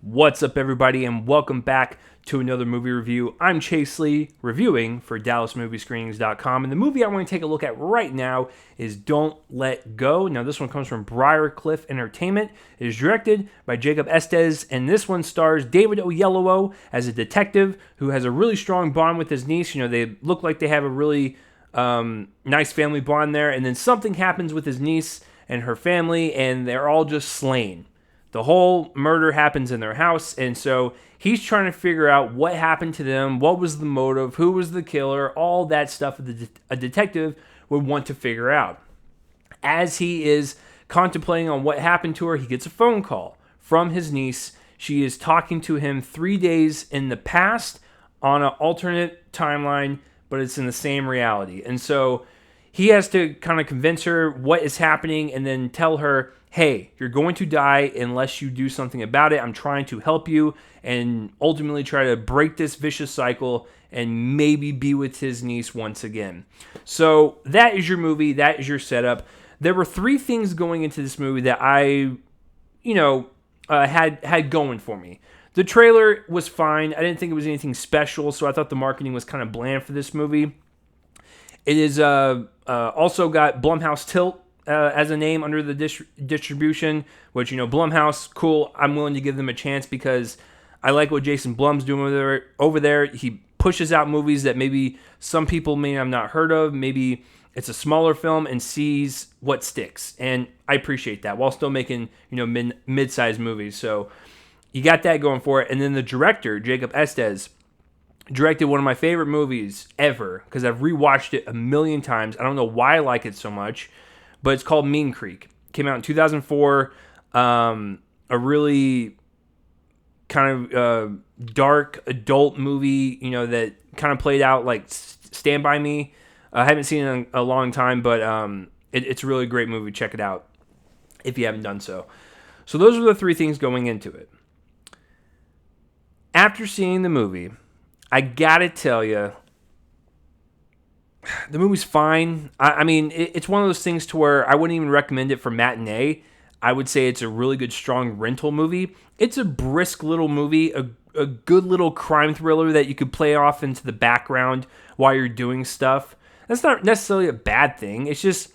What's up, everybody, and welcome back to another movie review. I'm Chase Lee, reviewing for DallasMovieScreenings.com, and the movie I want to take a look at right now is Don't Let Go. Now, this one comes from Briarcliff Entertainment. It is directed by Jacob Estes, and this one stars David Oyelowo as a detective who has a really strong bond with his niece. You know, they look like they have a really nice family bond there, and then something happens with his niece and her family, and they're all just slain. The whole murder happens in their house, and so he's trying to figure out what happened to them, what was the motive, who was the killer, all that stuff a detective would want to figure out. As he is contemplating on what happened to her, he gets a phone call from his niece. She is talking to him 3 days in the past on an alternate timeline, but it's in the same reality. And so he has to kind of convince her what is happening and then tell her, hey, you're going to die unless you do something about it. I'm trying to help you and ultimately try to break this vicious cycle and maybe be with his niece once again. So that is your movie. That is your setup. There were three things going into this movie that I, had going for me. The trailer was fine. I didn't think it was anything special, so I thought the marketing was kind of bland for this movie. It is also got Blumhouse Tilt as a name under the distribution, which, Blumhouse, cool. I'm willing to give them a chance because I like what Jason Blum's doing over there. He pushes out movies that maybe some people may have not heard of. Maybe it's a smaller film and sees what sticks. And I appreciate that while still making, mid-sized movies. So you got that going for it. And then the director, Jacob Estes, directed one of my favorite movies ever because I've rewatched it a million times. I don't know why I like it so much, but it's called Mean Creek. Came out in 2004. A really kind of dark adult movie, that kind of played out like Stand By Me. I haven't seen it in a long time, but it's a really great movie. Check it out if you haven't done so. So those are the three things going into it. After seeing the movie, I gotta tell you, the movie's fine. I mean, it's one of those things to where I wouldn't even recommend it for matinee. I would say it's a really good, strong rental movie. It's a brisk little movie, a good little crime thriller that you could play off into the background while you're doing stuff. That's not necessarily a bad thing. It's just,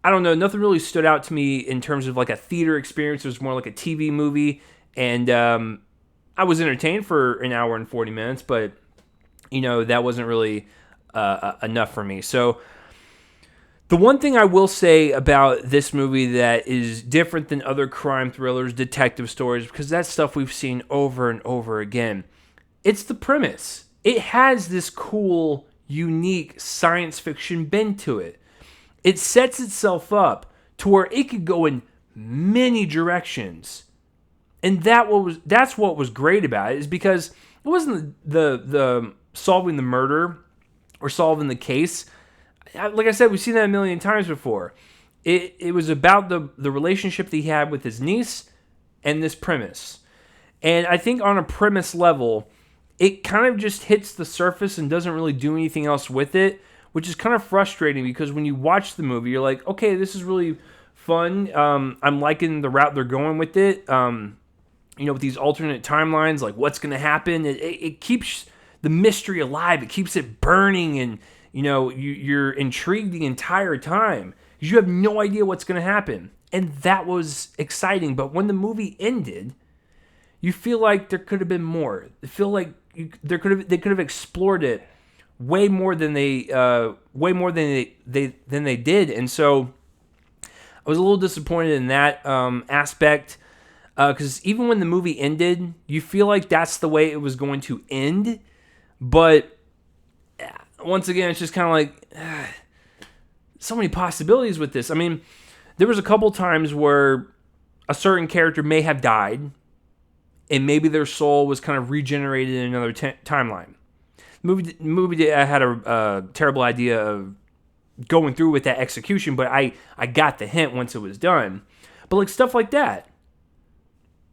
I don't know, nothing really stood out to me in terms of like a theater experience. It was more like a TV movie, and I was entertained for an hour and 40 minutes, but, that wasn't really enough for me. So the one thing I will say about this movie that is different than other crime thrillers, detective stories, because that's stuff we've seen over and over again, it's the premise. It has this cool, unique science fiction bend to it. It sets itself up to where it could go in many directions. And that's what was great about it, is because it wasn't the solving the murder or solving the case. Like I said, we've seen that a million times before. It was about the relationship that he had with his niece and this premise. And I think on a premise level, it kind of just hits the surface and doesn't really do anything else with it, which is kind of frustrating because when you watch the movie, you're like, okay, this is really fun. I'm liking the route they're going with it. With these alternate timelines, like what's going to happen. It keeps the mystery alive. It keeps it burning, and you're intrigued the entire time because you have no idea what's going to happen. And that was exciting. But when the movie ended, you feel like there could have been more. You feel like they could have explored it way more than they did. And so I was a little disappointed in that aspect. Because even when the movie ended, you feel like that's the way it was going to end. But once again, it's just kind of like so many possibilities with this. I mean, there was a couple times where a certain character may have died, and maybe their soul was kind of regenerated in another timeline. The movie had a terrible idea of going through with that execution, but I got the hint once it was done. But like stuff like that.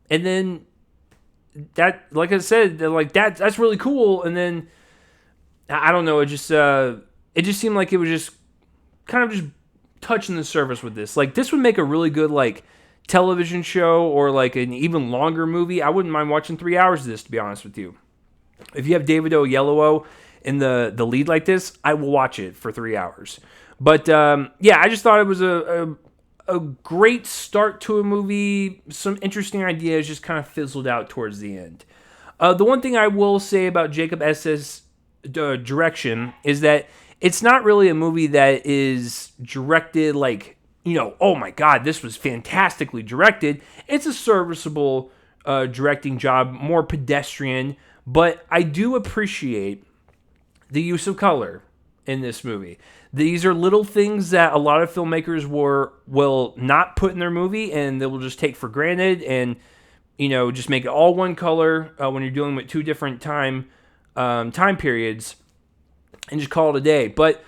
And then that, like I said, like that's really cool. And then I don't know, it just seemed like it was just kind of just touching the surface with this. Like this would make a really good like television show or like an even longer movie, I wouldn't mind watching 3 hours of this, to be honest with you. If you have David Oyelowo in the lead like this, I will watch it for 3 hours. But yeah, I just thought it was a great start to a movie. Some interesting ideas just kind of fizzled out towards the end. The one thing I will say about Jacob Estes' direction is that it's not really a movie that is directed like, oh my God, this was fantastically directed. It's a serviceable directing job, more pedestrian, but I do appreciate the use of color in this movie. These are little things that a lot of filmmakers will not put in their movie, and they will just take for granted, and just make it all one color when you're dealing with two different time periods, and just call it a day. But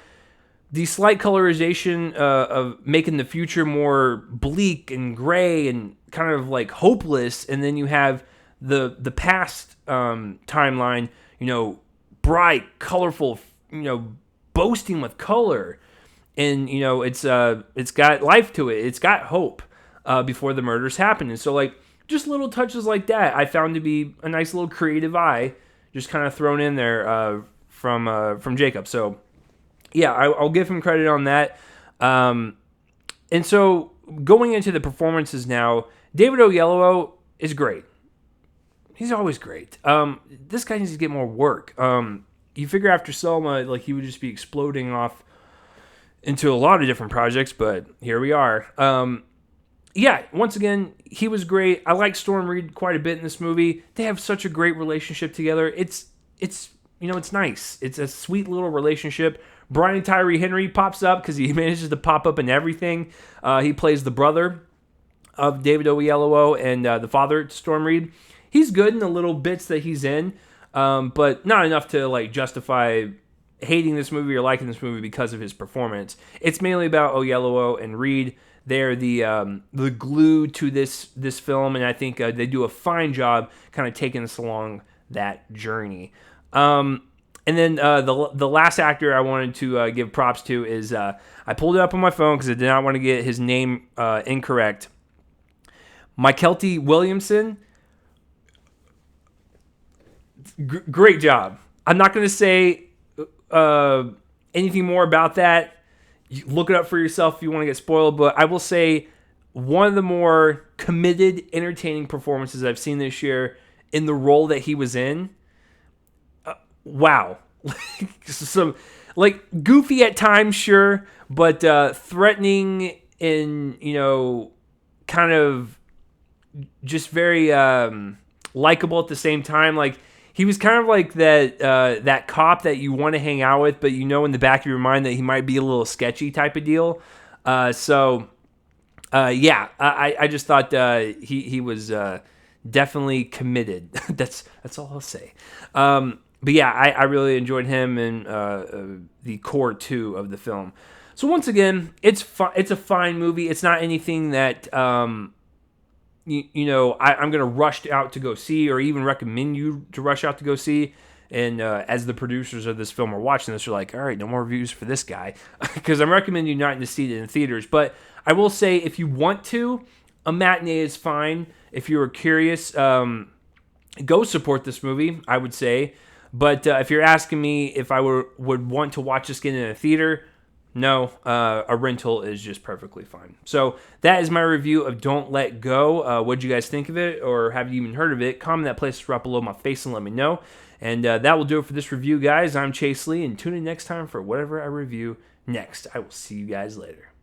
the slight colorization of making the future more bleak and gray and kind of like hopeless, and then you have the past timeline, bright, colorful, boasting with color, and it's got life to it. It's got hope before the murders happen, and so like just little touches like that I found to be a nice little creative eye, just kind of thrown in there from Jacob. So yeah, I'll give him credit on that. And so going into the performances now, David Oyelowo is great. He's always great. This guy needs to get more work. You figure after Selma, like he would just be exploding off into a lot of different projects, but here we are. Yeah, once again, he was great. I like Storm Reid quite a bit in this movie. They have such a great relationship together. It's nice. It's a sweet little relationship. Brian Tyree Henry pops up because he manages to pop up in everything. He plays the brother of David Oyelowo and the father to Storm Reid. He's good in the little bits that he's in, but not enough to like justify hating this movie or liking this movie because of his performance. It's mainly about Oyelowo and Reid. They're the glue to this film, and I think they do a fine job kind of taking us along that journey. And then the last actor I wanted to give props to is I pulled it up on my phone because I did not want to get his name incorrect. Mykelti Williamson. Great job. I'm not going to say anything more about that. You look it up for yourself if you want to get spoiled, but I will say one of the more committed, entertaining performances I've seen this year in the role that he was in. Wow. Some like goofy at times, sure, but threatening and kind of just very likable at the same time. Like he was kind of like that cop that you want to hang out with, but in the back of your mind that he might be a little sketchy type of deal. So I just thought he was definitely committed. That's all I'll say. But yeah, I really enjoyed him in the core two of the film. So once again, it's a fine movie. It's not anything that I'm going to rush out to go see or even recommend you to rush out to go see. And as the producers of this film are watching this, you're like, all right, no more reviews for this guy. Because I'm recommending you not to see it in theaters. But I will say, if you want to, a matinee is fine. If you were curious, go support this movie, I would say. But if you're asking me if I would want to watch this again in a theater, no, a rental is just perfectly fine. So that is my review of Don't Let Go. What did you guys think of it, or have you even heard of it? Comment that place right below my face and let me know. And that will do it for this review, guys. I'm Chase Lee, and tune in next time for whatever I review next. I will see you guys later.